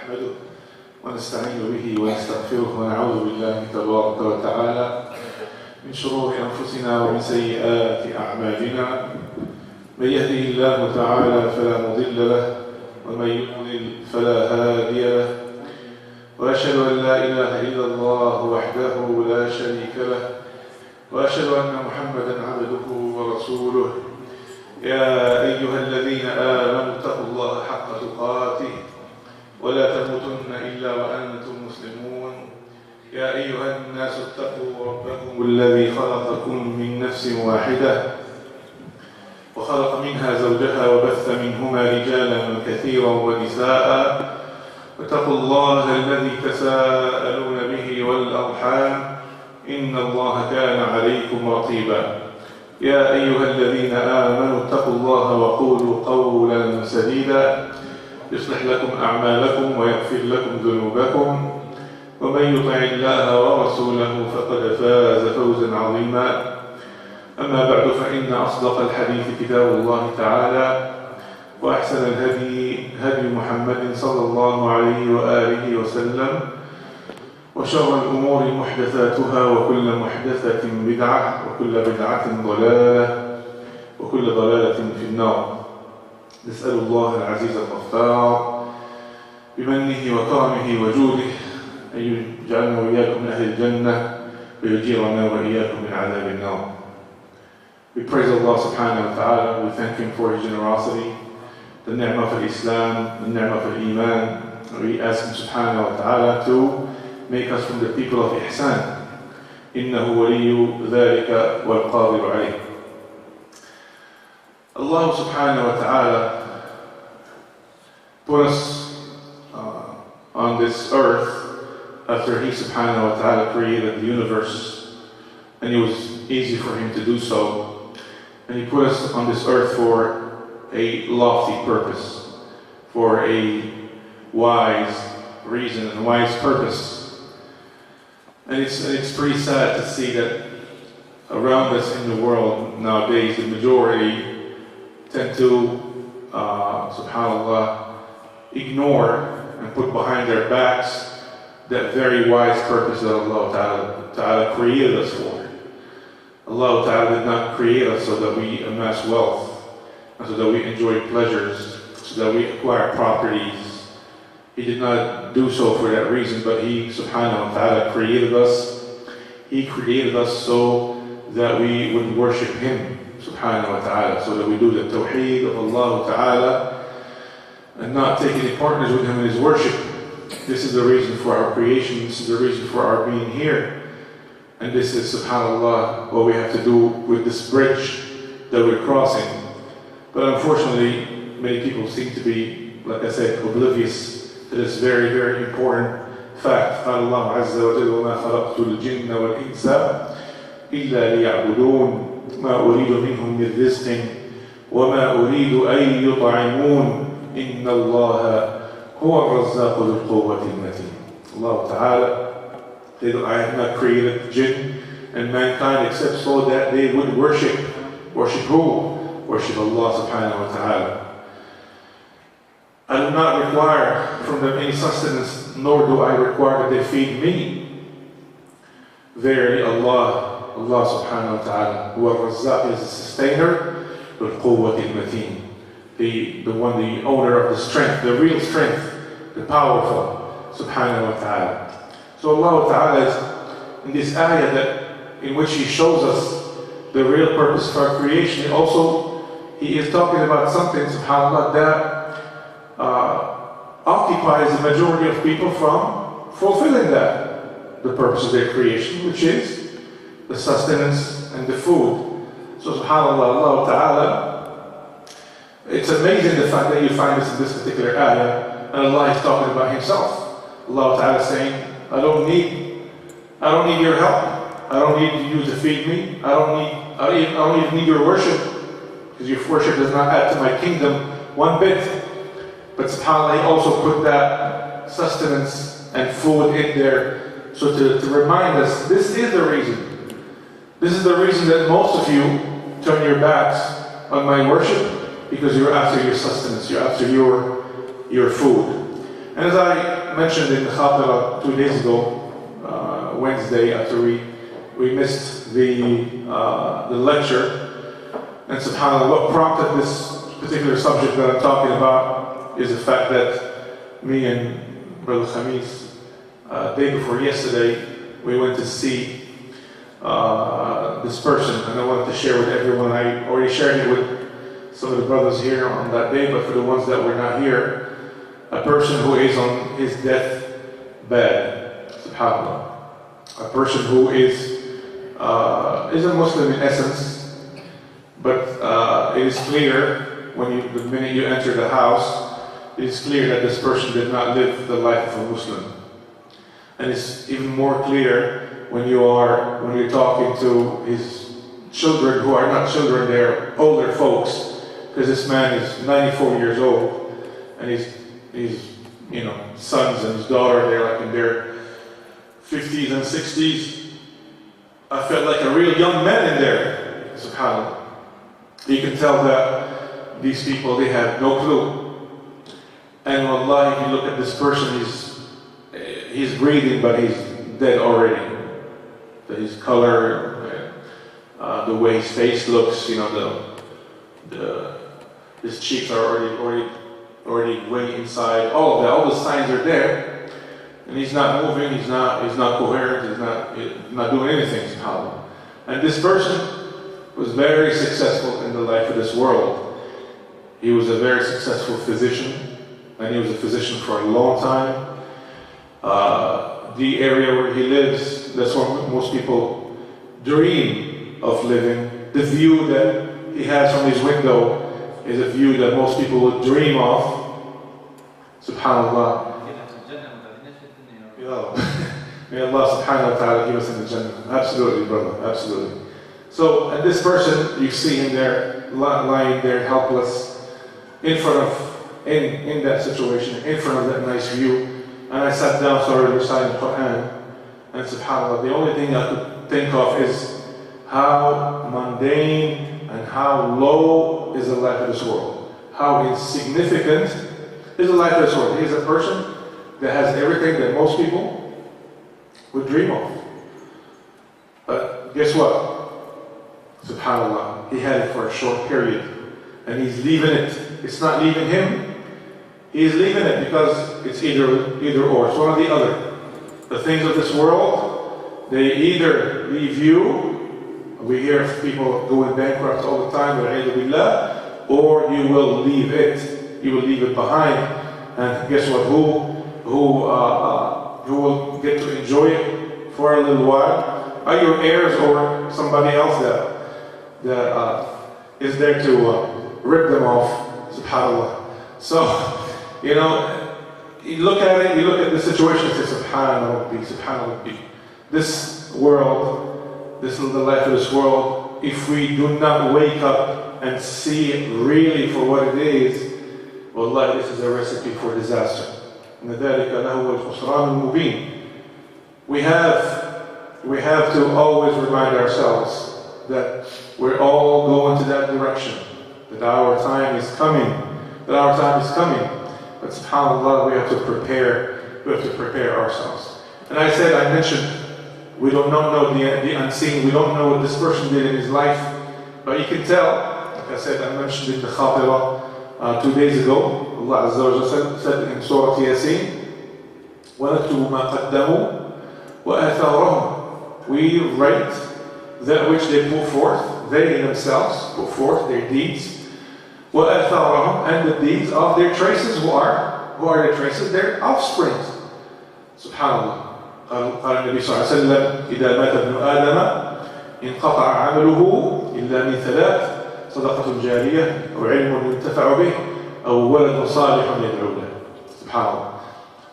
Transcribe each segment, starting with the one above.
نحمده ونستعين به ونستغفره ونعوذ بالله تبارك وتعالى من شرور أنفسنا ومن سيئات أعمالنا. من يهده الله تعالى فلا مضل له ومن يضلل فلا هادي له، وأشهد أن لا إله إلا الله وحده لا شريك له، وأشهد أن محمدا عبده ورسوله. يا أيها الذين آمنوا اتقوا الله حق تقاته ولا تموتن إلا وأنتم مسلمون. يا أيها الناس اتقوا ربكم الذي خلقكم من نفس واحدة وخلق منها زوجها وبث منهما رجالا كثيرا ونساء، واتقوا الله الذي تساءلون به والأرحام إن الله كان عليكم رقيبا. يا أيها الذين آمنوا اتقوا الله وقولوا قولا سديدا يصلح لكم أعمالكم ويغفر لكم ذنوبكم، ومن يطع الله ورسوله فقد فاز فوزا عظيما. أما بعد، فإن أصدق الحديث كتاب الله تعالى، وأحسن الهدي هدي محمد صلى الله عليه وآله وسلم، وشر الأمور محدثاتها وكل محدثة بدعة وكل بدعة ضلالة وكل ضلالة في النار. نسأل الله العزيز الغفار بمنه وكرمه وجوده أن يجعلنا وإياكم من أهل الجنة ويجيرنا وإياكم من عذاب النار. We praise Allah subhanahu wa ta'ala. We thank Him for His generosity, the ni'mah of Islam, the ni'mah of Iman. We ask Him subhanahu wa ta'ala to make us from the people of Ihsan. إنه ولي ذلك والقادر عليه. Allah subhanahu wa ta'ala put us on this earth after He subhanahu wa ta'ala created the universe, and it was easy for Him to do so. And He put us on this earth for a lofty purpose, for a wise reason and wise purpose. And it's pretty sad to see that around us in the world nowadays, the majority tend to, subhanAllah, ignore and put behind their backs that very wise purpose that Allah Ta'ala created us for. Allah Ta'ala did not create us so that we amass wealth, and so that we enjoy pleasures, so that we acquire properties. He did not do so for that reason, but He subhanahu wa ta'ala created us. He created us so that we would worship Him subhanahu wa ta'ala, so that we do the tawheed of Allah Ta'ala and not take any partners with Him in His worship. This is the reason for our creation, this is the reason for our being here. And this is, subhanAllah, what we have to do with this bridge that we're crossing. But unfortunately, many people seem to be, like I said, oblivious to this very, very important fact. قال الله عز وجل وما خلقت الجن والإنس إلا ليعبدون ما أريد منهم من رزق وما أريد أن يطعمون إن الله هو الرزاق ذو القوة المتين. Allah Ta'ala, I have not created jinn and mankind except so that they would worship. Worship who? Worship Allah subhanahu wa ta'ala. I do not require from them any sustenance, nor do I require that they feed me. Verily Allah subhanahu wa ta'ala, who al-Razzaq, is the sustainer, bil-Quwwati al-Mateen, the one, the owner of the strength, the real strength, the powerful, subhanahu wa ta'ala. So Allah Ta'ala is in this ayah that in which He shows us the real purpose of our creation. Also, He is talking about something, subhanAllah, that occupies the majority of people from fulfilling that, the purpose of their creation, which is the sustenance and the food. So subhanAllah, Allah Ta'ala, it's amazing the fact that you find this in this particular ayah, and Allah is talking about Himself. Allah Ta'ala is saying, I don't need your help. I don't need you to feed me. I don't even need your worship, because your worship does not add to my kingdom one bit. But subhanAllah, He also put that sustenance and food in there, so to remind us, this is the reason. This is the reason that most of you turn your backs on my worship, because you're after your sustenance, you're after your food. And as I mentioned in the Khatira 2 days ago, Wednesday after we missed the lecture, and subhanAllah, what prompted this particular subject that I'm talking about is the fact that me and Brother Khamis, day before yesterday, we went to see this person, and I wanted to share with everyone. I already shared it with some of the brothers here on that day, but for the ones that were not here, a person who is on his deathbed, subhanAllah. A person who is a Muslim in essence, but it is clear the minute you enter the house, it is clear that this person did not live the life of a Muslim. And it's even more clear when you're talking to his children who are not children, they're older folks, because this man is 94 years old, and his sons and his daughter, they're like in their 50s and 60s. I felt like a real young man in there, subhanAllah. You can tell that these people, they have no clue. And wallahi, if you look at this person, he's breathing, but he's dead already. His color, the way his face looks, his cheeks are already way inside. All of that, all the signs are there. And he's not moving, he's not coherent, he's not doing anything, subhanAllah. And this person was very successful in the life of this world. He was a very successful physician, and he was a physician for a long time. The area where he lives, that's where most people dream of living. The view that he has from his window is a view that most people would dream of. SubhanAllah. May Allah subhanahu wa ta'ala give us in the Jannah. Absolutely, brother, absolutely. So, and this person, you see him there, lying there helpless, in that situation, in front of that nice view. And I sat down, started reciting the Quran, and subhanAllah, the only thing I could think of is how mundane and how low is the life of this world. How insignificant is the life of this world. He's a person that has everything that most people would dream of. But guess what? SubhanAllah, he had it for a short period, and he's leaving it. It's not leaving him. He's leaving it because it's either or. It's one or the other. The things of this world, they either leave you. We hear of people going bankrupt all the time, or you will leave it. You will leave it behind. And guess what? Who will get to enjoy it for a little while? Are your heirs or somebody else that is there to rip them off? SubhanAllah. So, you look at it, you look at the situation and say, SubhanAllah. This world, the life of this world, if we do not wake up and see it really for what it is, wallahi, this is a recipe for disaster. We have to always remind ourselves that we're all going to that direction, that our time is coming, But subhanAllah, we have to prepare ourselves. And I mentioned, we don't know the unseen, we don't know what this person did in his life, but you can tell, like I said, I mentioned in the Khatira 2 days ago, Allah Azza wa Jalla said in Surah Yasin, وَنَكْتُبُ مَا قَدَّمُوا وَآثَارَهُمْ. We write that which they put forth, they themselves put forth their deeds, وَآثَارَهُمْ, and the deeds of their traces. Who are their traces? Their offspring. SubhanAllah. قال النبي صلى الله عليه وسلم إذا مات ابن آدم انقطع عمله إلا من ثلاث صدقة جارية أو علم ينتفع به أو ولد صالح يدعو له. SubhanAllah.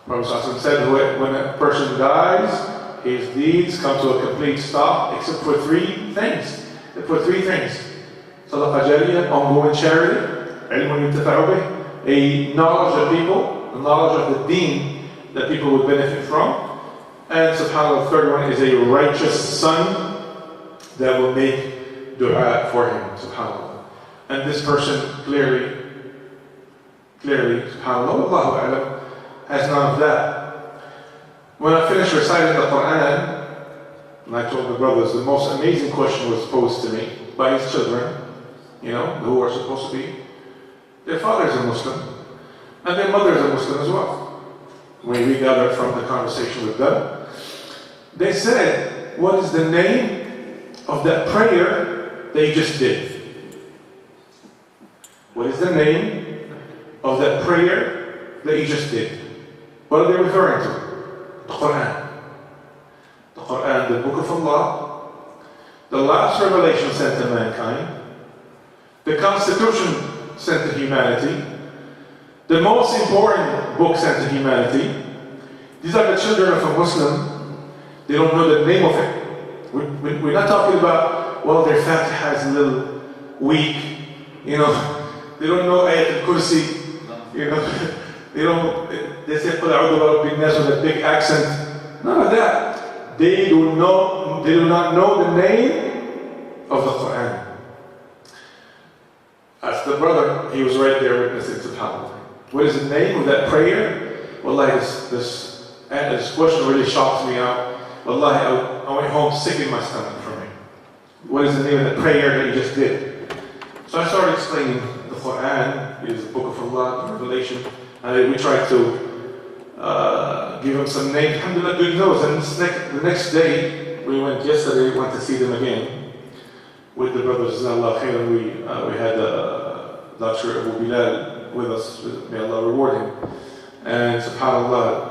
Prophet ﷺ said when a person dies, his deeds come to a complete stop except for three things. Sadaqah jariyah, ongoing charity, ilmun yuntafa'u bih, a knowledge of people, the knowledge of the deen that people would benefit from. And subhanAllah, the third one is a righteous son that will make dua for him, subhanAllah. And this person clearly, subhanAllah, Allahu a'lam, has none of that. When I finished reciting the Quran, and I told the brothers, the most amazing question was posed to me by his children, who are supposed to be. Their fathers are Muslim, and their mothers are Muslim as well. When we gathered from the conversation with them, they said, what is the name of that prayer they just did? What is the name of that prayer that you just did? What are they referring to? The Quran. The Quran, the Book of Allah, the last revelation sent to mankind, the Constitution sent to humanity, the most important book sent to humanity. These are the children of a Muslim. They don't know the name of it. We're not talking about, well, their Fatiha is a little weak, they don't know Ayat al-Kursi, they say Qul a'udhu bi rabbin nas with a big accent. None of that. They do not know the name of the Quran. As the brother, he was right there witnessing subhanAllah. What is the name of that prayer? Wallahi, this question really shocked me out. Wallahi, I went home sick in my stomach from it. What is the name of that prayer that you just did? So I started explaining the Quran is the Book of Allah, Revelation, and we tried to give him some names. Alhamdulillah, good news. And the next day, we went to see them again with the brothers. Jazakallah khairan. We had Dr. Abu Bilal with us. May Allah reward him. And subhanAllah,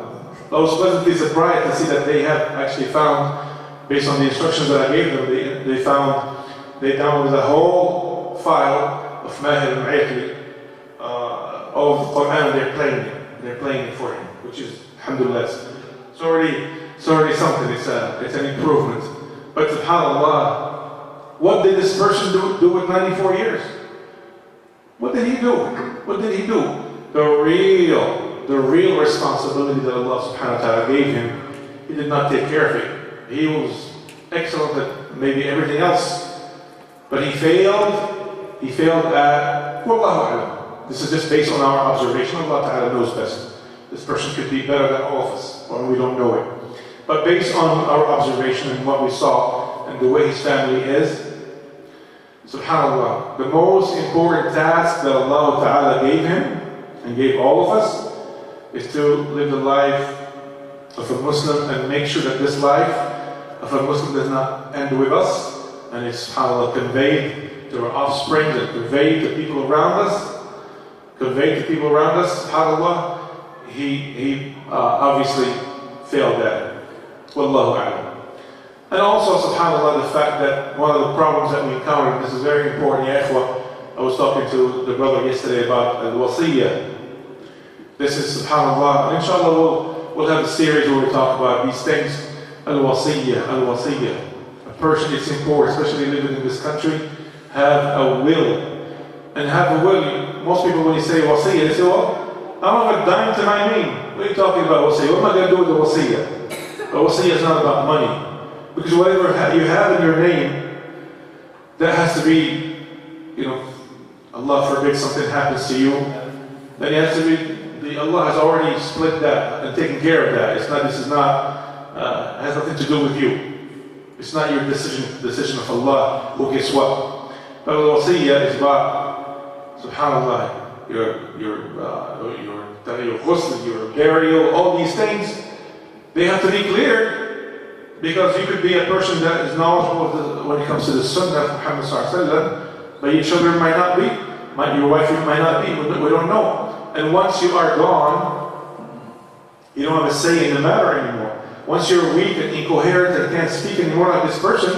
I was pleasantly surprised to see that they have actually found, based on the instructions that I gave them, they downloaded the whole file of Mahir al-Mu'ayqi of the Quran. They're playing it for him, which is, alhamdulillah, it's already something. It's an improvement. But subhanAllah, what did this person do with 94 years? What did he do? What did he do? The real responsibility that Allah subhanahu wa ta'ala gave him, he did not take care of it. He was excellent at maybe everything else, but he failed at Wallahu a'lam. This is just based on our observation. Allah ta'ala knows best. This person could be better than all of us, or we don't know it. But based on our observation and what we saw and the way his family is, subhanAllah, the most important task that Allah ta'ala gave him and gave all of us is to live the life of a Muslim and make sure that this life of a Muslim does not end with us, and it's subhanAllah conveyed to our offspring and conveyed to people around us. SubhanAllah, he obviously failed at it. Wallahu a'lam. And also, subhanAllah, the fact that one of the problems that we encountered, this is very important, ya ikhwah, I was talking to the brother yesterday about al-wasiyyah. This is, subhanAllah, and inshallah we'll have a series where we talk about these things. Al-wasiyyah. A person, it's important, especially living in this country, have a will. And have a will, most people when you say wasiyyah, they say, well, I don't have a dime to my name. What are you talking about wasiyyah? What am I going to do with the wasiyyah? But wasiyyah is not about money. Because whatever you have in your name, that has to be, Allah forbid something happens to you, then it has to be, Allah has already split that and taken care of that. It has nothing to do with you. It's not your decision of Allah who gets what. But al-wasiyyah is about, subhanAllah, your ghusl, your burial, all these things, they have to be clear. Because you could be a person that is knowledgeable when it comes to the Sunnah of Muhammad sallallahu alaihi wasallam, but your children might not be, your wife might not be, we don't know. And once you are gone, you don't have a say in the matter anymore. Once you're weak and incoherent and can't speak anymore like this person,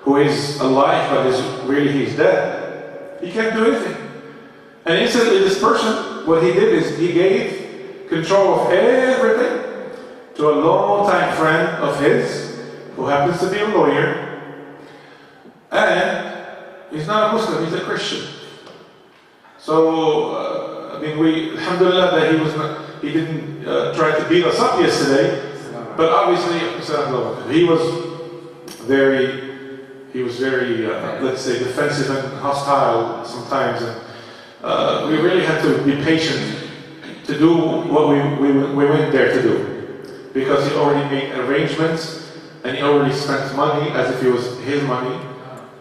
who is alive but he's dead, he can't do anything. And instantly this person, what he did is he gave control of everything to a long-time friend of his, who happens to be a lawyer, and he's not a Muslim, he's a Christian. So, alhamdulillah that he didn't try to beat us up yesterday, but obviously, he was very, let's say, defensive and hostile sometimes, and we really had to be patient to do what we went there to do, because he already made arrangements and he already spent money as if it was his money.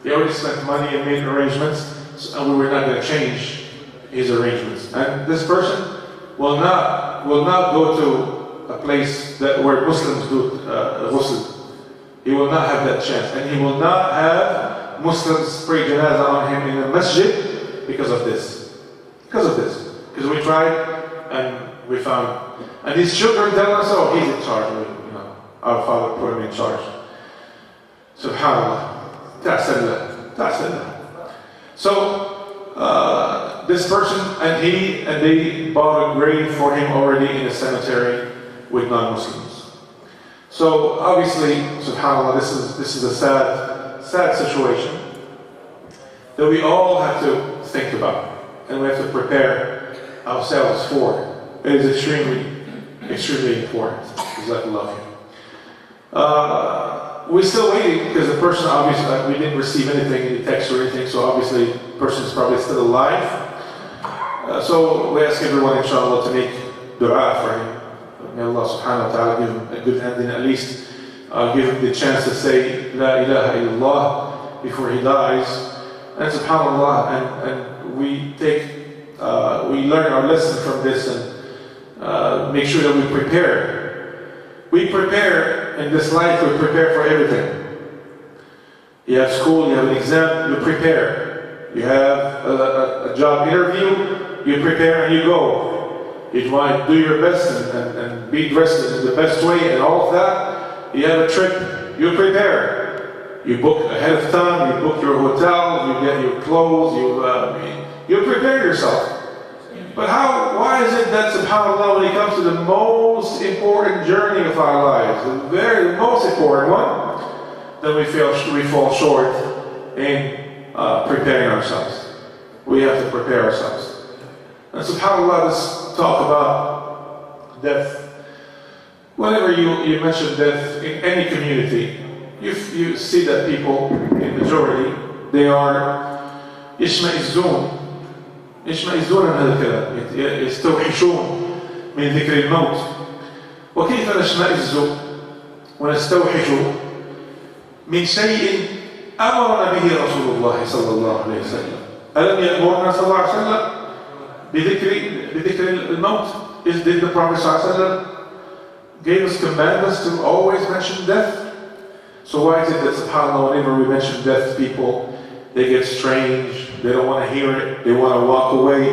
He already spent money and made arrangements, and we were not going to change his arrangements. And this person will not go to a place where Muslims do ghusl. He will not have that chance, and he will not have Muslims pray janazah on him in a masjid because of this. Because we tried and we found, and his children tell us, oh, he's in charge. Our father put him in charge. Subhanallah. So this person and they bought a grave for him already in a cemetery with non-Muslims. So obviously, subhanallah, this is a sad situation that we all have to think about, and we have to prepare ourselves for. It is extremely important. Jazakallah. We're still waiting because the person, obviously, we didn't receive anything in the text or anything, so obviously the person is probably still alive. So we ask everyone, inshallah, to make dua for him. May Allah subhanahu wa ta'ala give him a good ending, at least give him the chance to say La ilaha illallah before he dies. And subhanallah, and we learn our lesson from this and make sure that we prepare. We prepare in this life, we prepare for everything. You have school, you have an exam, you prepare. You have a job interview, you prepare and you go. You want to do your best and be dressed in the best way and all of that. You have a trip, you prepare. You book ahead of time, you book your hotel, you get your clothes, you prepare yourself. But why is it that, subhanAllah, when it comes to the most important journey of our lives, the most important one, then we fall short in preparing ourselves. We have to prepare ourselves. And subhanAllah, let's talk about death. Whenever you mention death in any community, you see that people, in majority, they are يشمئزون من هذا الكلام، يستوحشون من ذكر الموت. وكيف نشمئز ونستوحش من شيء أمرنا به رسول الله صلى الله عليه وسلم؟ ألم يأمرنا صلى الله عليه وسلم بذكر الموت? Did the Prophet صلى الله عليه وسلم gave us commandments to always mention death? So why is it that, subhanAllah, whenever we mention death, people, they get strange, they don't want to hear it, they want to walk away?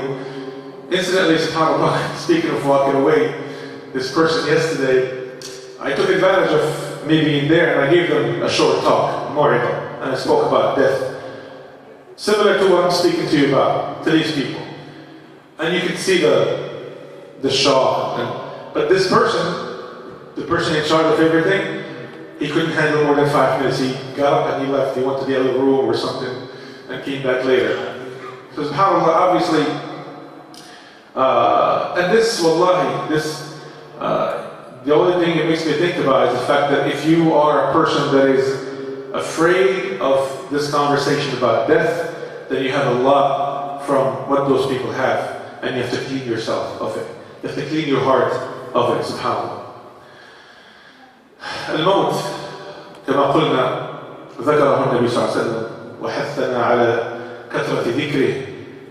Incidentally, subhanAllah, speaking of walking away, this person yesterday, I took advantage of me being there and I gave them a short talk, Maw'idah, and I spoke about death. Similar to what I'm speaking to you about, to these people. And you can see the shock. But this person, the person in charge of everything, he couldn't handle more than 5 minutes. He got up and he left. He went to the other room or something and came back later. So subhanAllah, obviously, and this, wallahi, the only thing it makes me think about is the fact that if you are a person that is afraid of this conversation about death, then you have a lot from what those people have, and you have to clean yourself of it. You have to clean your heart of it, subhanAllah. الموت كما قلنا ذكره النبي صلى الله عليه وسلم وحثنا على كثرة ذكره.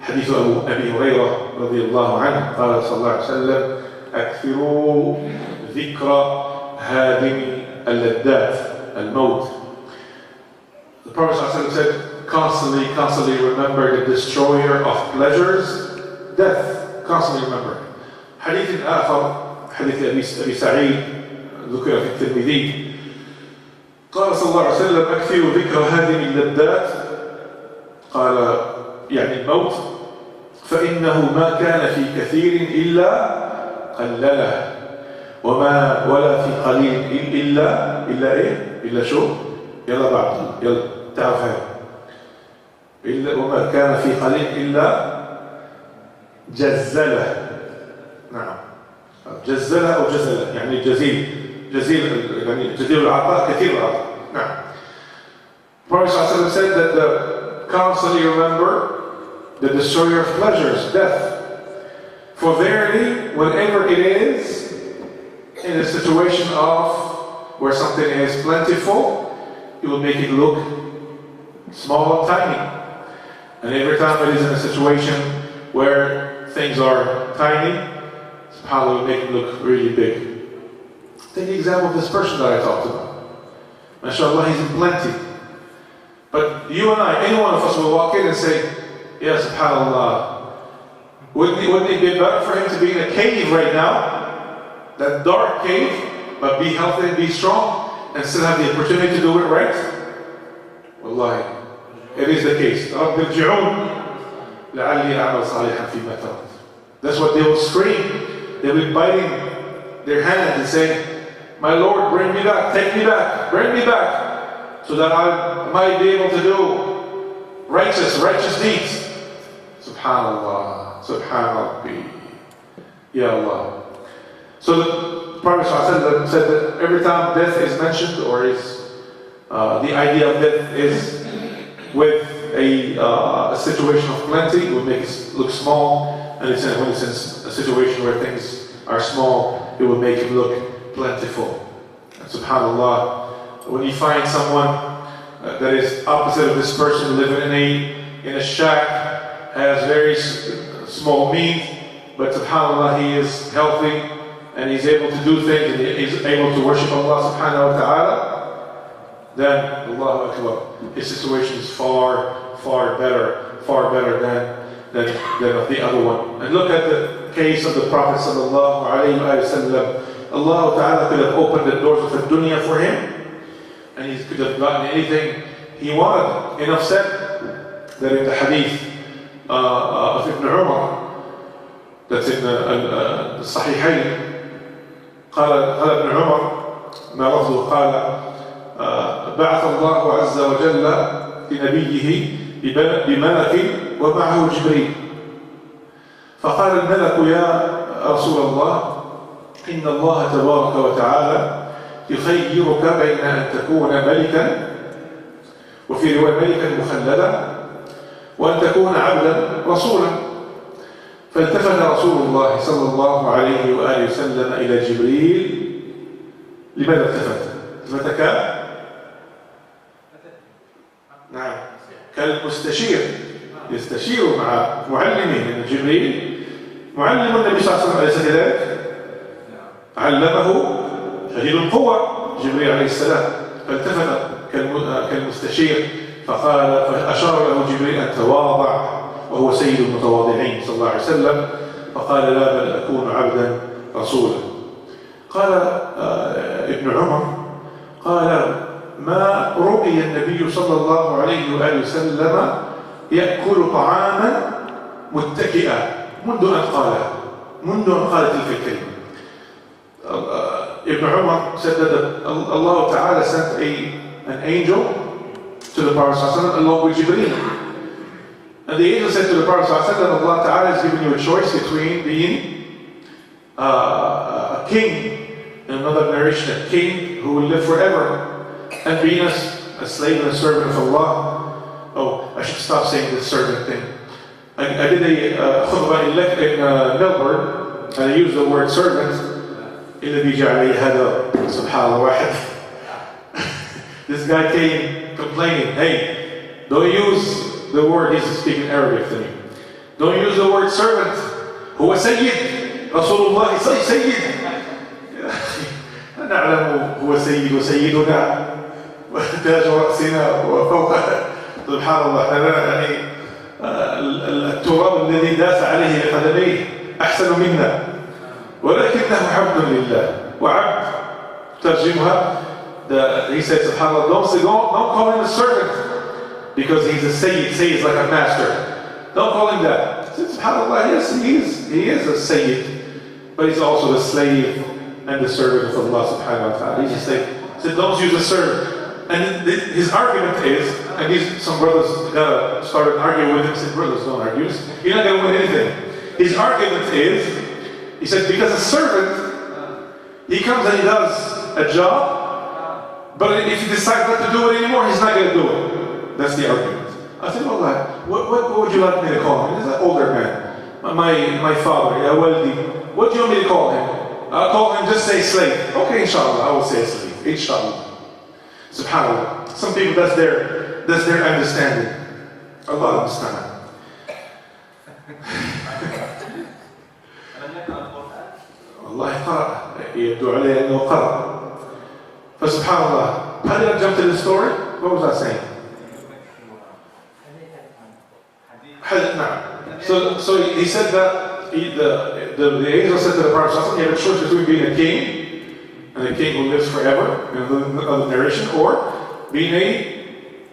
حديث أبي هريرة رضي الله عنه قال صلى الله عليه وسلم أكثروا ذكر هادم اللذات الموت. The Prophet صلى الله عليه وسلم said, constantly remember the destroyer of pleasures, death. Constantly remember. حديث آخر حديث أبي سعيد ذكر في الترمذي قال صلى الله عليه وسلم أكثروا ذكر هادم اللذات، قال يعني الموت، فإنه ما كان في كثير إلا قلله ولا في قليل إلا إيه؟ إلا شو؟ يلا بعد يلا تعرف هذا. إلا وما كان في قليل إلا جزله. نعم، جزله أو جزله يعني جزيل العطاء كثير العطاء. نعم. Prophet ﷺ said that constantly remember the destroyer of pleasures, death. For verily, whenever it is in a situation of where something is plentiful, it will make it look small and tiny. And every time it is in a situation where things are tiny, subhanAllah, it will make it look really big. Take the example of this person that I talked about. MashaAllah, he's in plenty. But you and I, any one of us will walk in and say, yeah, subhanAllah, wouldn't it be better for him to be in a cave right now, that dark cave, but be healthy and be strong, and still have the opportunity to do it right? Wallahi, it is the case. That's what they will scream. They will be biting their hands and saying, my Lord, bring me back, take me back, bring me back, so that I might be able to do righteous deeds. Subhanallah, Subhanallah, Ya Allah. So the Prophet ﷺ said that every time death is mentioned, or is the idea of death is with a situation of plenty, it will make it look small, and when it's in a situation where things are small, it will make it look plentiful. And subhanAllah, when you find someone that is opposite of this person, living in a shack, has very small means, but subhanAllah, he is healthy, and he's able to do things, and he's able to worship Allah subhanahu wa ta'ala, then Allahu Akbar, his situation is far better than the other one. And look at the case of the Prophet sallallahu alayhi wa sallam. Allah ta'ala could have opened the doors of the dunya for him, and he could have gotten anything he wanted. Enough said that in the hadith of Ibn Umar, that's in the Sahihayn, قال ابن عمر ما لفظه قال بعث الله عز وجل لنبيه بملك ومعه جبريل فقال الملك يا رسول الله إن الله تبارك وتعالى يخيرك بين أن تكون ملكا وفي رواية ملكا مخلدا وأن تكون عبدا رسولا فالتفت رسول الله صلى الله عليه وآله وسلم إلى جبريل. لماذا التفت نعم كالمستشير يستشير مع معلمه، لأن جبريل معلم النبي صلى الله عليه وسلم، أليس كذلك؟ علمه شديد القوة جبريل عليه السلام، فالتفت كالمستشير فأشار له جبريل أن تواضع وهو سيد المتواضعين صلى الله عليه وسلم، فقال لا بل أكون عبدا رسولا. قال ابن عمر قال ما رؤي النبي صلى الله عليه وآله وسلم يأكل طعاما متكئا منذ أن قال تلك الكلمة. Ibn Umar said that Allah Ta'ala sent an angel to the Prophet ﷺ along with Jibreel. And the angel said to the Prophet ﷺ, Allah Ta'ala has given you a choice between being a king, in another narration, a king who will live forever, and being a slave and a servant of Allah. Oh, I should stop saying this servant thing. I did a khutbah in Melbourne, and I used the word servant. This guy came complaining, hey, don't use the word, he's speaking Arabic to me. Don't use the word servant. هو سيد رسول الله سيد. نعلم هو سيد وسيدنا وتاج رأسنا وفوق سبحان الله. يعني التراب الذي داس عليه بقدميه أحسن منا، ولكنه عبد لله. وعبد ترجمها. He said, subhanAllah, don't call him a servant because he's a sayyid. Sayyid is like a master. Don't call him that. He said, subhanAllah, yes, he is a sayyid, but he's also the slave and the servant of Allah subhanahu wa ta'ala. He just said, don't use a servant. And his argument is, and some brothers started arguing with him. Said, brothers, don't argue. You're not going to win anything. His argument is, he said, because a servant, he comes and he does a job, but if he decides not to do it anymore, he's not going to do it. That's the argument. I said, well, what would you like me to call him? He's an older man. my father, Ya Waldi, what do you want me to call him? I'll call him, just say slave. Okay, inshallah, I will say slave. Inshallah. SubhanAllah. Some people, that's their understanding. Allah understand. Allah قرأ يبدو عليه أنه قرأ. فسبحانallah. How did I jump to this story? What was I saying? So he said that the angel said to the Prophet, you have a choice between being a king, and a king who lives forever, in the narration, or being a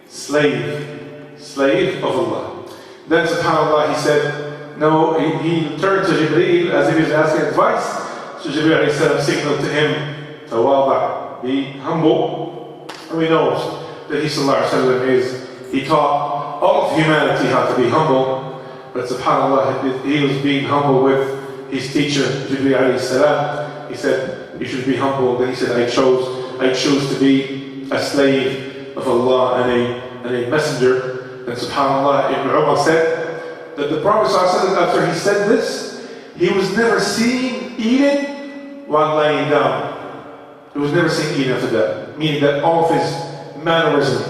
slave of Allah. Then subhanAllah, he said, no, he turned to Jibreel as if he was asking advice. So Jibreel signaled to him, tawaba, be humble. And we know that he taught all of humanity how to be humble. But subhanAllah, he was being humble with his teacher, Jibreel alayhi salam. He said, you should be humble. Then he said, I choose to be a slave of Allah and a messenger. And subhanAllah, Ibn Umar said that the Prophet ﷺ, after he said this, he was never seen eating while laying down. He was never seen eating after that. Meaning that all of his mannerism,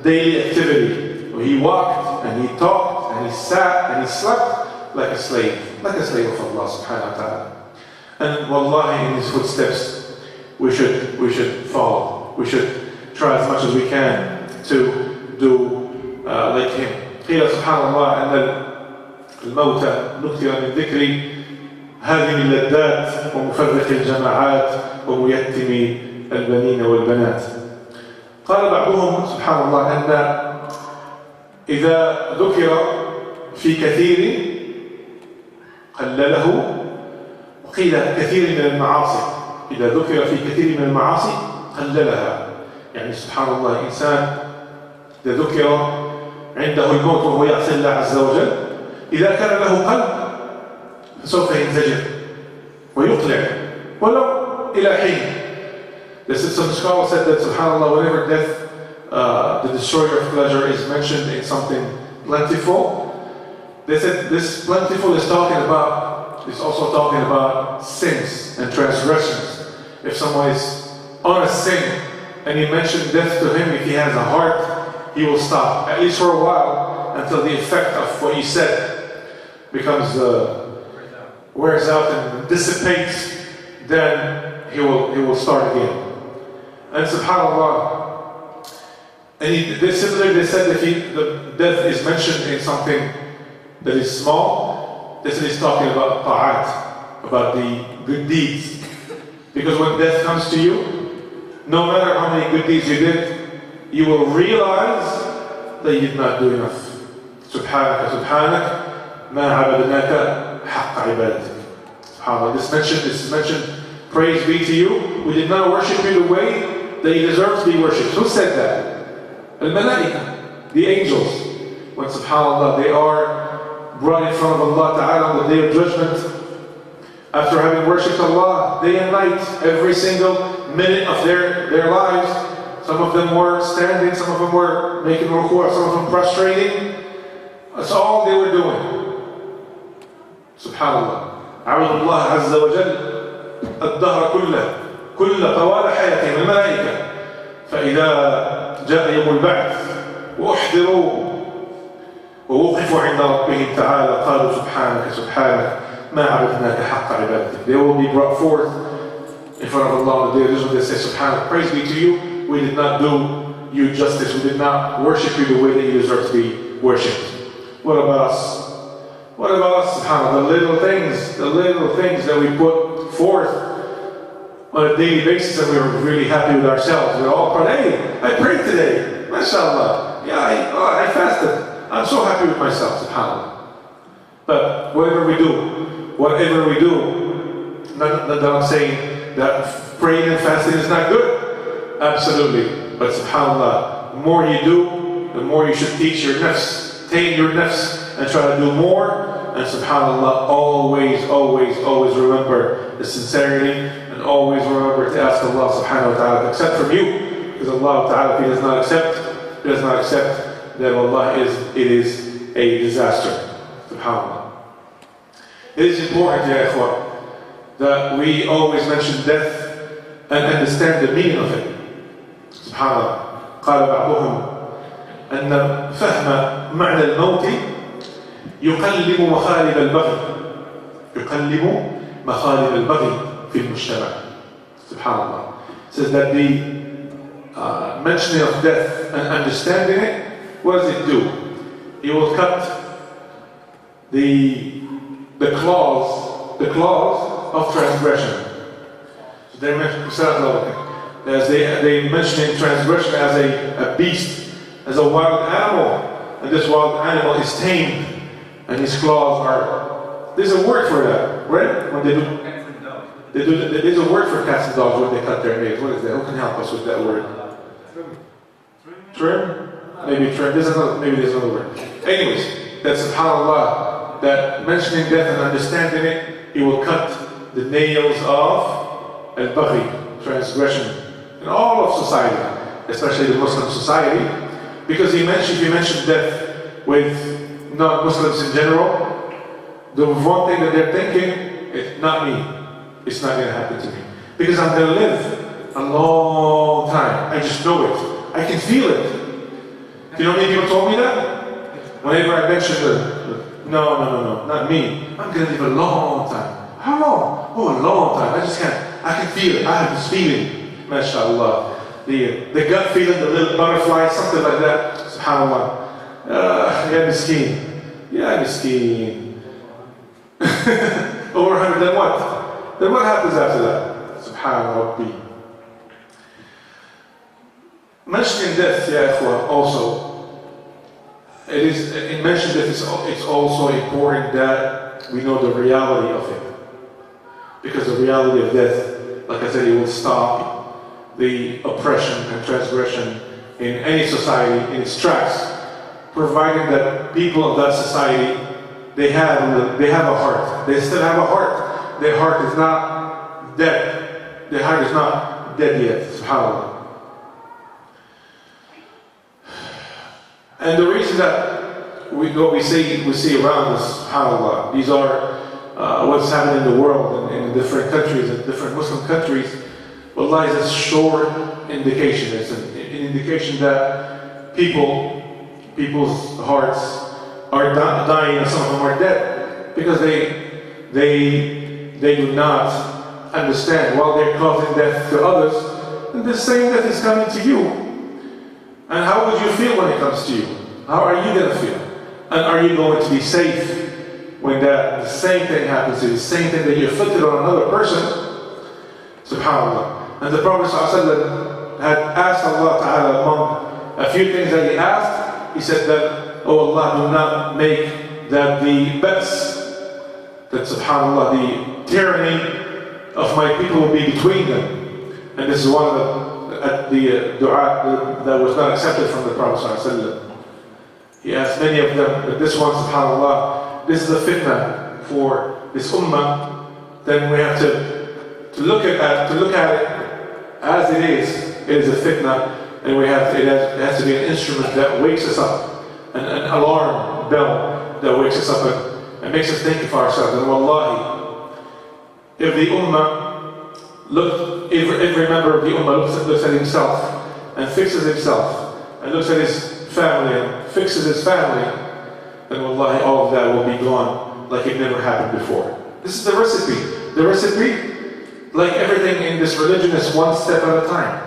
daily activity, he walked and he talked and he sat and he slept like a slave of Allah subhanahu wa ta'ala. And wallahi, in his footsteps, we should follow. We should try as much as we can to do like him. قيل سبحان الله أن الموتى نكثر من ذكر هذه اللذات ومفرق الجماعات وميتم البنين والبنات. قال بعضهم سبحان الله أن إذا ذكر في كثير قلله، وقيل كثير من المعاصي، إذا ذكر في كثير من المعاصي قللها. يعني سبحان الله، إنسان إذا ذكر عنده الموت وهو يعصي الله عز وجل، إذا كان له قلب فسوف ينزجر ويقلع ولو إلى حين. Some scholars said that subhanAllah, whenever death, the destroyer of pleasure, is mentioned in something plentiful, they said this plentiful is also talking about sins and transgressions. If someone is on a sin and you mention death to him, if he has a heart, he will stop, at least for a while, until the effect of what you said becomes wears out and dissipates. Then he will start again. And subhanAllah, similarly they said if the death is mentioned in something that is small, this is talking about ta'at, about the good deeds. Because when death comes to you, no matter how many good deeds you did, you will realize that you did not do enough. Subhanak, ma abadnaka haqqa ibadatik. SubhanAllah, this is mentioned, praise be to you, we did not worship you the way that you deserve to be worshipped. Who said that? Al-Malaika, the angels. When subhanAllah, they are brought in front of Allah Ta'ala on the day of judgment, after having worshipped Allah day and night, every single minute of their lives. Some of them were standing, some of them were making ruku', some of them prostrating. That's all they were doing. Subhanallah. أعوذ الله عز وجل الدهر كل طوال حياتهم الملائكة، فإذا جاء يوم البعث وأحضروا ووقفوا عند ربهم تعالى قالوا سبحانك ما عبدناك حق عبادتك. They will be brought forth in front of Allah on the day of judgment. They say, Subhanallah, praise be to you, we did not do you justice, we did not worship you the way that you deserve to be worshipped. What about us? What about us, subhanAllah, the little things that we put forth on a daily basis, and we're really happy with ourselves. We're all proud, hey, I prayed today, mashallah, yeah, I fasted, I'm so happy with myself, subhanAllah. But whatever we do, not that I'm saying that praying and fasting is not good, absolutely, but subhanAllah, the more you do, the more you should teach your nafs, tame your nafs, and try to do more. And subhanAllah, always remember the sincerity, and always remember to ask Allah subhanahu wa ta'ala to accept from you. Because Allah ta'ala, if He does not accept, then Allah it is a disaster. SubhanAllah. It is important, ya ikhwan, that we always mention death and understand the meaning of it. Subhanallah. قال بعضهم أن فهم معنى الموت يقلب مخالب البغي في المجتمع. Subhanallah. It says that the mentioning of death and understanding it, what does it do? It will cut the claws of transgression. They mention transgression as a beast, as a wild animal, and this wild animal is tamed, and his claws are. There's a word for that, right? When there's a word for cats and dogs when they cut their nails. What is that? Who can help us with that word? Trim? Maybe trim. Maybe there's another word. Anyways, that's subhanAllah, that mentioning death and understanding it will cut the nails of al-baghi, transgression, in all of society, especially the Muslim society, because if you mention death with non-Muslims in general, the one thing that they're thinking is not me. It's not going to happen to me. Because I'm going to live a long time. I just know it. I can feel it. You know how many people told me that? Whenever I mention no, not me. I'm going to live a long time. How long? Oh, a long time. I just can't. I can feel it. I have this feeling. MashaAllah. The gut feeling, the little butterfly, something like that. SubhanAllah. Ya miskeen. Over 100, then what? Then what happens after that? Subhanallah. Mentioning death, ya ikhwan, also, in mentioning death, it's also important that we know the reality of it. Because the reality of death, like I said, it will stop the oppression and transgression in any society in its tracks, providing that people of that society, they have a heart. They still have a heart. Their heart is not dead. Their heart is not dead yet. SubhanAllah. And the reason that we see around us, SubhanAllah, these are what's happening in the world in different countries, in different Muslim countries. Wallah, is a sure indication. It's an indication that people's hearts are dying, and some of them are dead because they do not understand. While they're causing death to others, and the same death is coming to you. And how would you feel when it comes to you? How are you going to feel? And are you going to be safe when the same thing happens to you, the same thing that you inflicted on another person? SubhanAllah. And the Prophet ﷺ had asked Allah Ta'ala among a few things that he asked, he said that, oh Allah, do not make that the bets, that subhanAllah, the tyranny of my people will be between them. And this is one of the dua that was not accepted from the Prophet ﷺ. He asked many of them, but this one, subhanAllah, this is a fitna for this ummah. Then we have to look at it as it is. It is a fitna, and it has to be an instrument that wakes us up, an alarm bell that wakes us up and makes us think of ourselves. And wallahi, if the ummah every member of the ummah looks at himself and fixes himself and looks at his family and fixes his family, then wallahi, all of that will be gone like it never happened before. This is the recipe. The recipe, like everything in this religion, is one step at a time.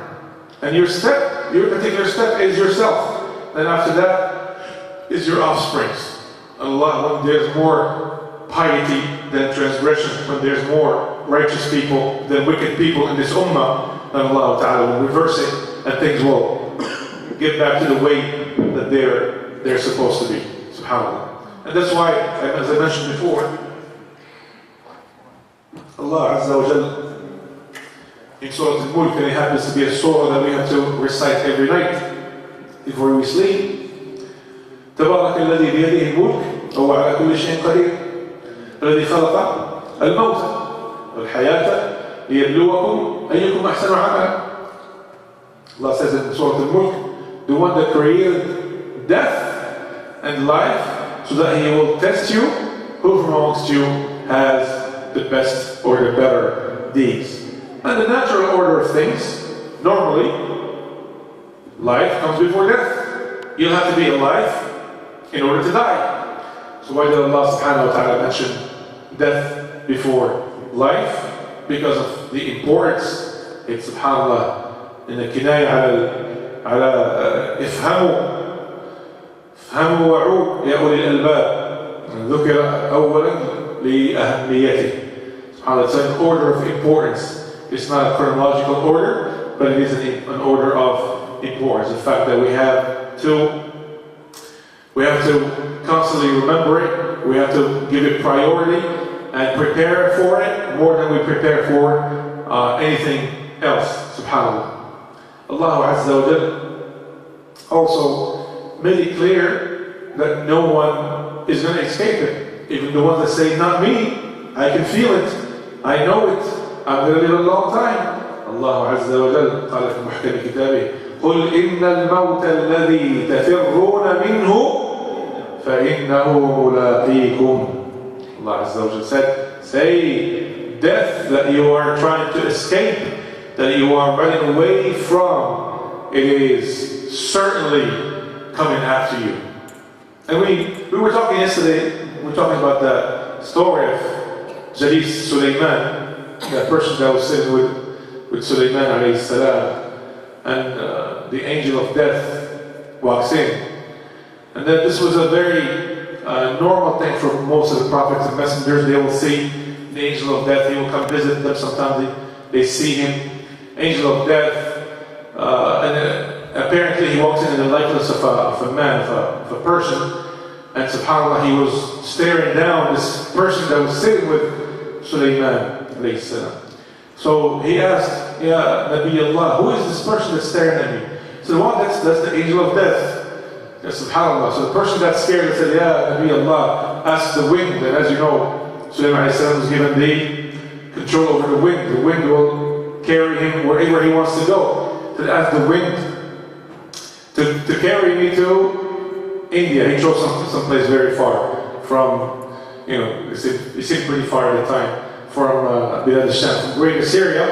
And your particular step is yourself. Then after that is your offsprings. Allah, when there's more piety than transgression, when there's more righteous people than wicked people in this ummah, then Allah Ta'ala will reverse it and things will get back to the way that they're supposed to be. SubhanAllah. And that's why, as I mentioned before, Allah Azza wa Jal in Surah Al-Mulk, and it happens to be a surah that we have to recite every night before we sleep. تبارك الذي بيده الملك وهو على كل شيء قدير الذي خلق الموت والحياة ليبلوكم أيكم أحسن عملا. Allah says in Surah Al-Mulk, the one that created death and life so that He will test you who from amongst you has the best or the better deeds. And the natural order of things, normally, life comes before death. You'll have to be alive in order to die. So why did Allah subhanahu wa ta'ala mention death before life? Because of the importance. It's subhanallah in the kinaya ala ifhamu wa'ud ya uli al-albab ذكر أولا لأهميته. SubhanAllah, it's an order of importance. It's not a chronological order, but it is an order of importance. The fact that we have to constantly remember it. We have to give it priority and prepare for it more than we prepare for anything else. SubhanAllah. Allah Azza wa Jalla also made it clear that no one is going to escape it. Even the ones that say, not me, I can feel it, I know it, I'm going to live a long time. Allah Azza wa Jalla قال في محكم كتابه قل إن الموت الذي تفرون منه فإنه ملاقيكم. Allah Azza wa Jalla said, say, death that you are trying to escape, that you are running away from, it is certainly coming after you. And we were talking yesterday, we were talking about the story of Jalis Sulaiman, that person that was sitting with Sulaiman alayhi salam, and the angel of death walks in. And then this was a very normal thing for most of the prophets and messengers. They will see the angel of death, he will come visit them. Sometimes they see him, angel of death, and apparently he walks in the likeness of a man, of a person. And subhanAllah, he was staring down this person that was sitting with Sulaiman alayhi salam. So he asked, Ya Nabi Allah, who is this person that's staring at me? So the one that's the angel of death. SubhanAllah. So the person got scared and said, Ya Nabi Allah, ask the wind. And as you know, Sulaiman alayhi salam was given the control over the wind. The wind will carry him wherever he wants to go. So ask the wind to carry me to India. He chose some place very far from, it seemed pretty far at the time, from Bilad al-Sham, from Greater Syria.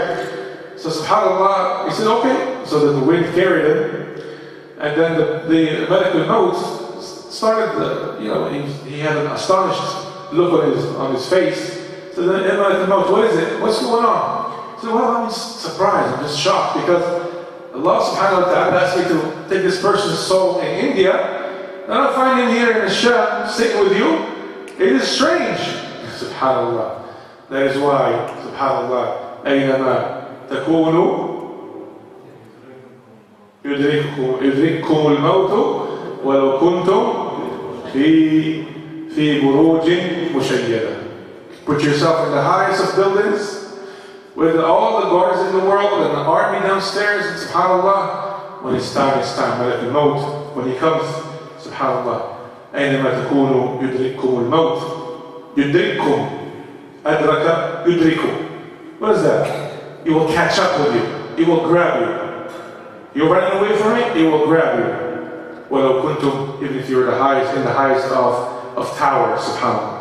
So subhanAllah, he said, okay. So that the wind carried him. And then the medical notes started, he had an astonished look on his face. So then the medical notes, what is it? What's going on? He said, well, I'm just surprised, I'm just shocked, because Allah subhanahu wa ta'ala asked me to take this person's soul in India, and I find him here in the Sham, sitting with you. It is strange. SubhanAllah. That is why, SubhanAllah, أينما تكونوا يدرككم الموت ولو كنتم في بروج مشيدة. Put yourself in the highest of buildings with all the guards in the world and the army downstairs, and subhanAllah, when it's time, Malak al-Maut, when he comes, subhanAllah, أينما تكونوا يدرككم الموت. يدرككم أدرك يدرككم. What is that? He will catch up with you. He will grab you. You're running away from it, it will grab you. وَلَوْ كُنْتُمْ, even if you're in the highest of towers, subhanAllah.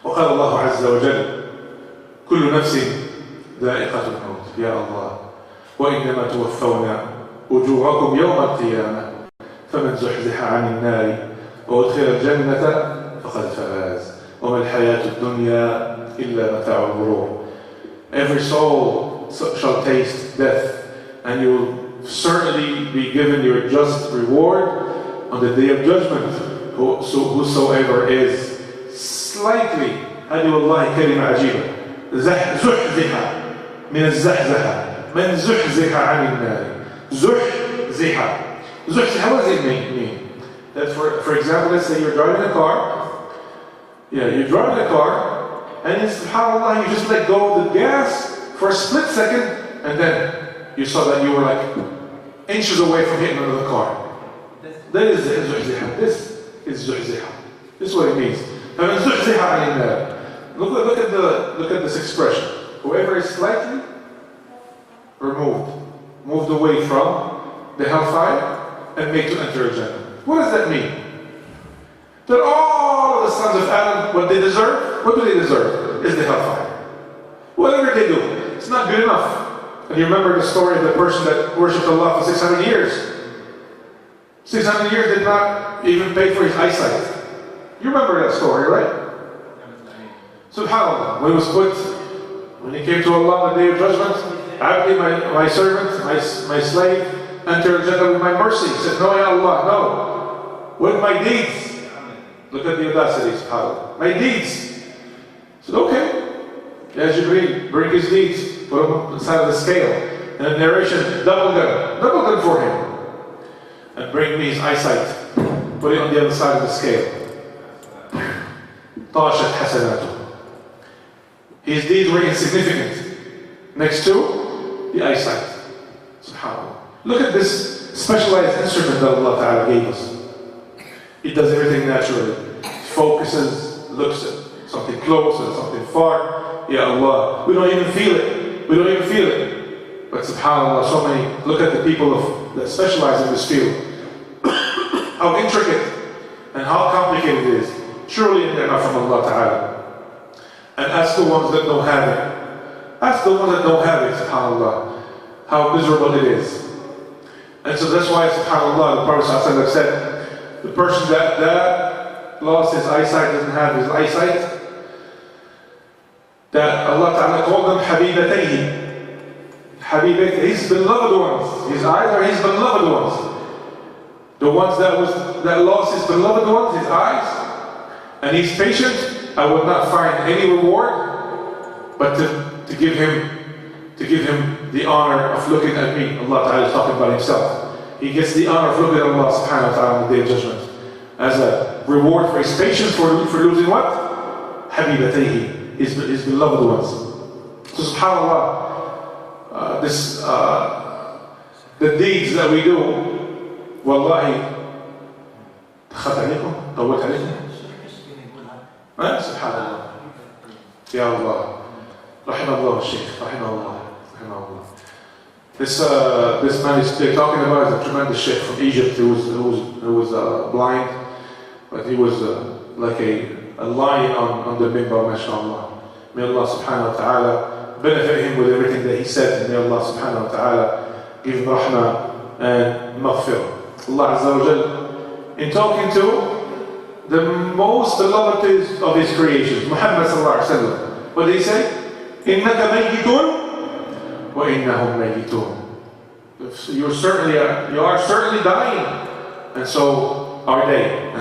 وقال الله عز وجل كل نفس ذائقة الموت يا الله وإنما توفون أجوركم يوم القيامة فمن زحزح عن النار وأدخل الجنة فقد فاز وما الحياة الدنيا إلا متاع الغرور. Every soul shall taste death, and you will certainly be given your just reward on the day of judgment. Whosoever is slightly, هذه والله كلمة عجيبة، زحزح من الزحزحة، من زحزح عن النار، زحزح. زحزح, what does it mean? That for example, let's say you're driving a car. You're driving a car, and then subhanAllah, you just let go of the gas for a split second, and then you saw that you were like inches away from hitting another car. That is zuhziha. This is zuhziha. This is what it means. Look at this expression. Whoever is slightly moved away from the hellfire and made to enter Jannah. What does that mean? That all of the sons of Adam, what they deserve, What do they deserve? Is the hellfire. Whatever they do, it's not good enough. And you remember the story of the person that worshipped Allah for 600 years. 600 years did not even pay for his eyesight. You remember that story, right? SubhanAllah, when he came to Allah on the day of judgment, Abdi, my servant, my slave, entered Jannah with my mercy. He said, no, Ya Allah, no. With my deeds. Look at the audacity, SubhanAllah. My deeds. He said, okay. Ya Jibreel, bring his deeds, put them inside of the scale. And the narration, double them for him. And bring me his eyesight. Put it on the other side of the scale. Tashat hasanatu. His deeds were insignificant next to the eyesight. SubhanAllah. Look at this specialized instrument that Allah Ta'ala gave us. It does everything naturally. It focuses, looks at something close and something far. Ya Allah. We don't even feel it. But SubhanAllah, so many, look at the people that specialize in this field. How intricate and how complicated it is. Surely they're not from Allah Ta'ala. And ask the ones that don't have it. SubhanAllah, how miserable it is. And so that's why, SubhanAllah, the Prophet ﷺ said, the person that lost his eyesight, doesn't have his eyesight, that Allah Ta'ala called them Habibatayhi. His beloved ones. His eyes are his beloved ones. The ones that lost his beloved ones, his eyes, and he's patient, I will not find any reward but to give him the honor of looking at me. Allah Ta'ala is talking about himself. He gets the honor of looking at Allah Subhanahu wa Ta'ala on the Day of Judgment as a reward for his patience for losing what? Habibatayhi, his beloved ones. So SubhanAllah, the deeds that we do, wallahi, تخط عليكم؟ طولت عليكم؟ سبحان الله. Ya Allah. Rahimahullah, Shaykh. Rahimahullah. This man they're talking about is a tremendous Shaykh from Egypt who was blind, but he was like a lion on the minbar, mashallah. May Allah subhanahu wa ta'ala benefit him with everything that he said, and may Allah subhanahu wa ta'ala give him rahmah and maghfirah. Allah Azza wa Jal, in talking to the most beloved of his creations, Muhammad sallallahu alaihi wasallam, what did he say? Innaka mayyitun wa innahum mayyitun. You are certainly dying, and so are they.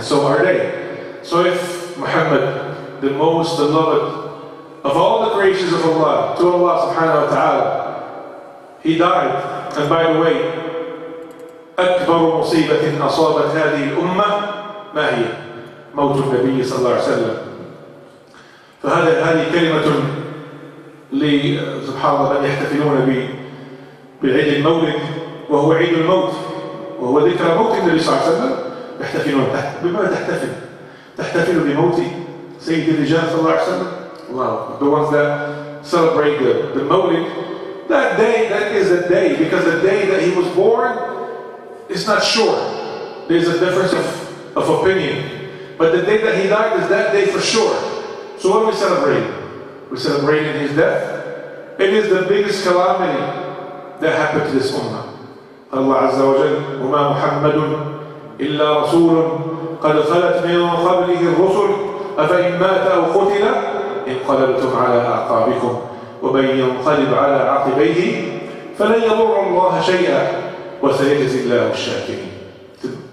So if Muhammad, the most beloved of all the creations of Allah, to Allah subhanahu wa ta'ala, he died. And by the way, أكبر مصيبة أصابت هذه الأمة ما هي؟ موت النبي صلى الله عليه وسلم. فهذه كلمة سبحان الله من يحتفلون بعيد المولد، وهو عيد الموت، وهو ذكرى موت النبي صلى الله عليه وسلم. يحتفلون بما تحتفل بموت سيد الرجال صلى الله عليه وسلم. Wow. The ones that celebrate the Mawlid, that day, that is a day, because the day that he was born, it's not sure. There's a difference of opinion. But the day that he died is that day for sure. So what are we celebrating? We're celebrating his death. It is the biggest calamity that happened to this ummah. Allah Azza wa Jal, وَمَا مُحَمَّدٌ إِلَّا رَسُولٌ قَدْ خَلَتْ مِنْ قَبْلِهِ الرُّسُلُ أَفَإِنْ مَاتَ أَوْ قُتِلَ انقلبتم على أعقابكم ومن ينقلب على عقبيه فلن يضر الله شيئا وسيجزي الله الشاكرين.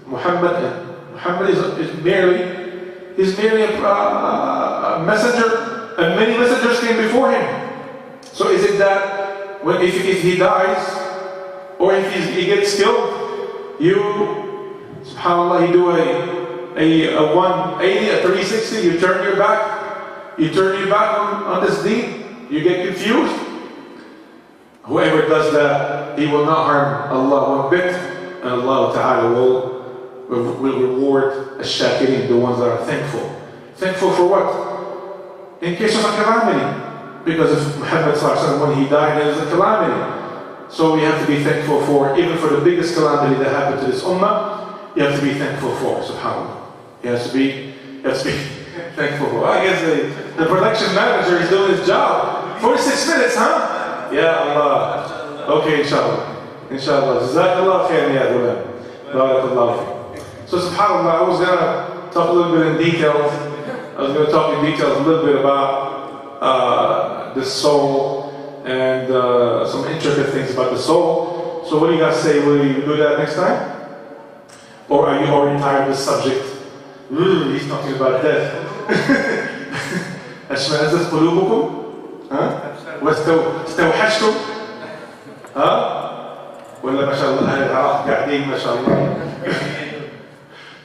Muhammad is merely a messenger, and many messengers came before him. So is it that if he dies or if he gets killed, you, subhanAllah, you do a 180, a 360, you turn your back on this deen, you get confused? Whoever does that, he will not harm Allah one bit, and Allah Ta'ala will reward ash-shakirin, the ones that are thankful. Thankful for what? In case of a calamity. Because if Muhammad sallallahu alaihi wasallam, when he died, there was a calamity. So we have to be thankful for, even for the biggest calamity that happened to this ummah, you have to be thankful for, subhanAllah. You have to be thankful for. I guess the production manager is doing his job. 46 minutes, huh? Ya Allah. Okay, inshallah. Inshallah. Jazakallah khair ya ghulam. Barakallahu fi. So subhanAllah, I was going to talk a little bit in details. I was going to talk in details a little bit about the soul and some intricate things about the soul. So what do you guys say? Will you do that next time? Or are you already tired of this subject? He's talking about death. أشمئزت قلوبكم؟ واستوحشتم؟ ولا ما شاء الله أهل العراق قاعدين ما شاء الله.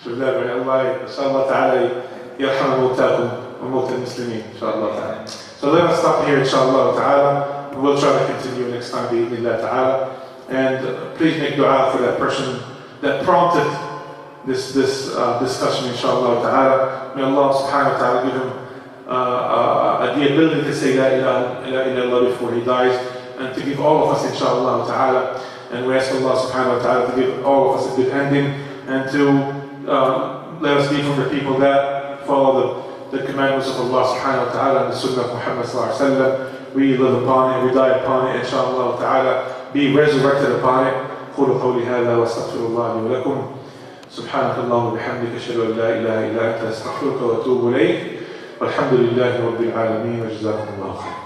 شوف الله إن شاء الله تعالى يرحم موتاكم وموتى المسلمين إن شاء الله تعالى. So let us stop here إن شاء الله تعالى. We'll try to continue next time بإذن الله تعالى. And please make dua for that person that prompted this discussion, inshallah ta'ala. May Allah subhanahu wa ta'ala give him the ability to say La ilaha illallah before he dies, and to give all of us, inshallah ta'ala. And we ask Allah subhanahu wa ta'ala to give all of us a good ending, and to let us be from the people that follow the commandments of Allah subhanahu wa ta'ala and the sunnah of Muhammad sallallahu alaihi wasallam. We live upon it, we die upon it, inshallah ta'ala. Be resurrected upon it. قولوا قولي هذا واستغفر الله لي ولكم. سبحانك اللهم وبحمدك أشهد أن لا إله إلا أنت أستغفرك وأتوب إليك والحمد لله رب العالمين وجزاكم الله خير.